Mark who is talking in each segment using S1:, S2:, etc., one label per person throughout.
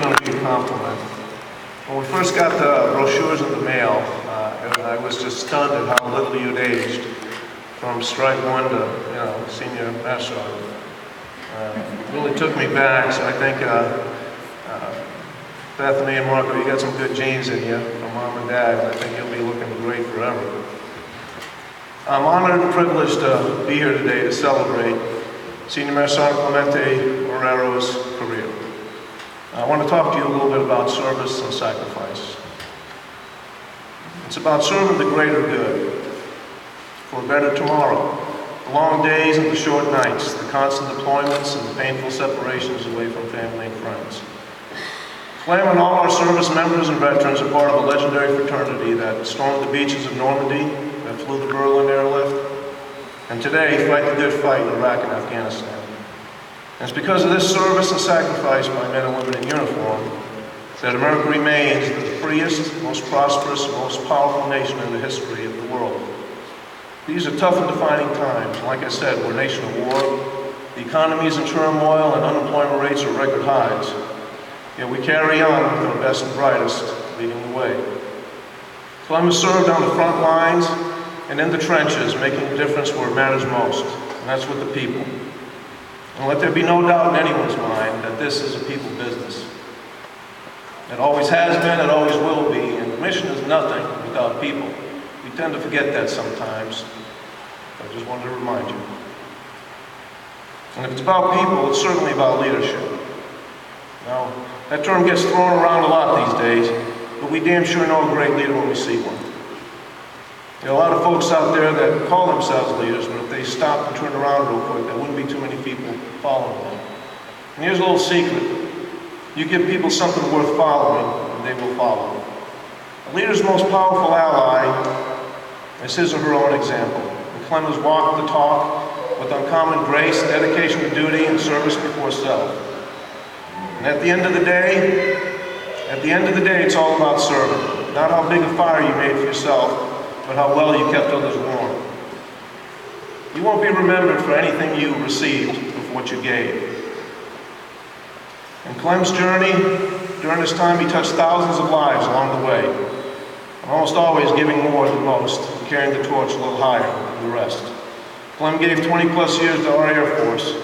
S1: going to be a compliment. When we first got the brochures in the mail, I was just stunned at how little you'd aged, from strike one to, senior master sergeant. It really took me back, so I think Bethany and Marco, you got some good genes in you from mom and dad. I think you'll be looking great forever. I'm honored and privileged to be here today to celebrate Senior Master Sergeant Clemente Marrero's career. I want to talk to you a little bit about service and sacrifice. It's about serving the greater good, for a better tomorrow. The long days and the short nights, the constant deployments and the painful separations away from family and friends. Clem and all our service members and veterans are part of a legendary fraternity that stormed the beaches of Normandy, that flew the Berlin airlift, and today fight the good fight in Iraq and Afghanistan. And it's because of this service and sacrifice by men and women in uniform that America remains the freest, most prosperous, and most powerful nation in the history of the world. These are tough and defining times. Like I said, we're a nation of war. The economy is in turmoil and unemployment rates are record highs. Yet we carry on with our best and brightest leading the way. Clem has served on the front lines and in the trenches, making a difference where it matters most, and that's with the people. And let there be no doubt in anyone's mind that this is a people business. It always has been, it always will be, and the mission is nothing without people. We tend to forget that sometimes. I just wanted to remind you. And if it's about people, it's certainly about leadership. Now, that term gets thrown around a lot these days, but we damn sure know a great leader when we see one. There are a lot of folks out there that call themselves leaders, but if they stopped and turned around real quick, there wouldn't be too many people following them. And here's a little secret. You give people something worth following, and they will follow. A leader's most powerful ally is his or her own example. And Clem has walked the talk with uncommon grace, dedication to duty, and service before self. And at the end of the day, it's all about serving. Not how big a fire you made for yourself, but how well you kept others warm. You won't be remembered for anything you received, but for what you gave. In Clem's journey, during this time, he touched thousands of lives along the way, and almost always giving more than most, and carrying the torch a little higher than the rest. Clem gave 20 plus years to our Air Force,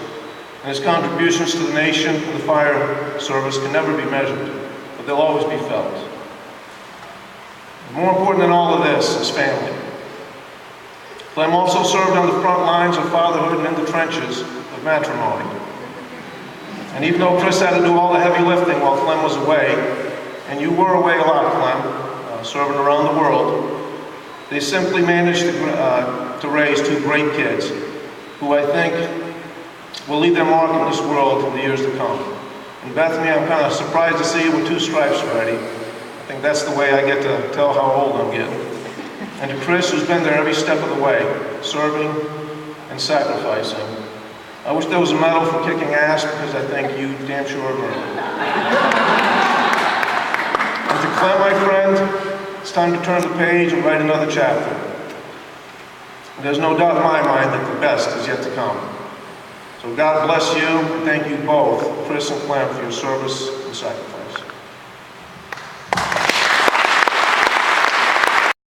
S1: and his contributions to the nation and the fire service can never be measured, but they'll always be felt. And more important than all of this is family. Clem also served on the front lines of fatherhood and in the trenches of matrimony. And even though Chris had to do all the heavy lifting while Clem was away, and you were away a lot, Clem, serving around the world, they simply managed to raise two great kids who I think will leave their mark in this world in the years to come. And Bethany, I'm kind of surprised to see you with two stripes already. I think that's the way I get to tell how old I'm getting. And to Chris, who's been there every step of the way, serving and sacrificing. I wish there was a medal for kicking ass, because I think you damn sure have earned it. And to Clem, my friend, it's time to turn the page and write another chapter. And there's no doubt in my mind that the best is yet to come. So God bless you, and thank you both, Chris and Clem, for your service and sacrifice.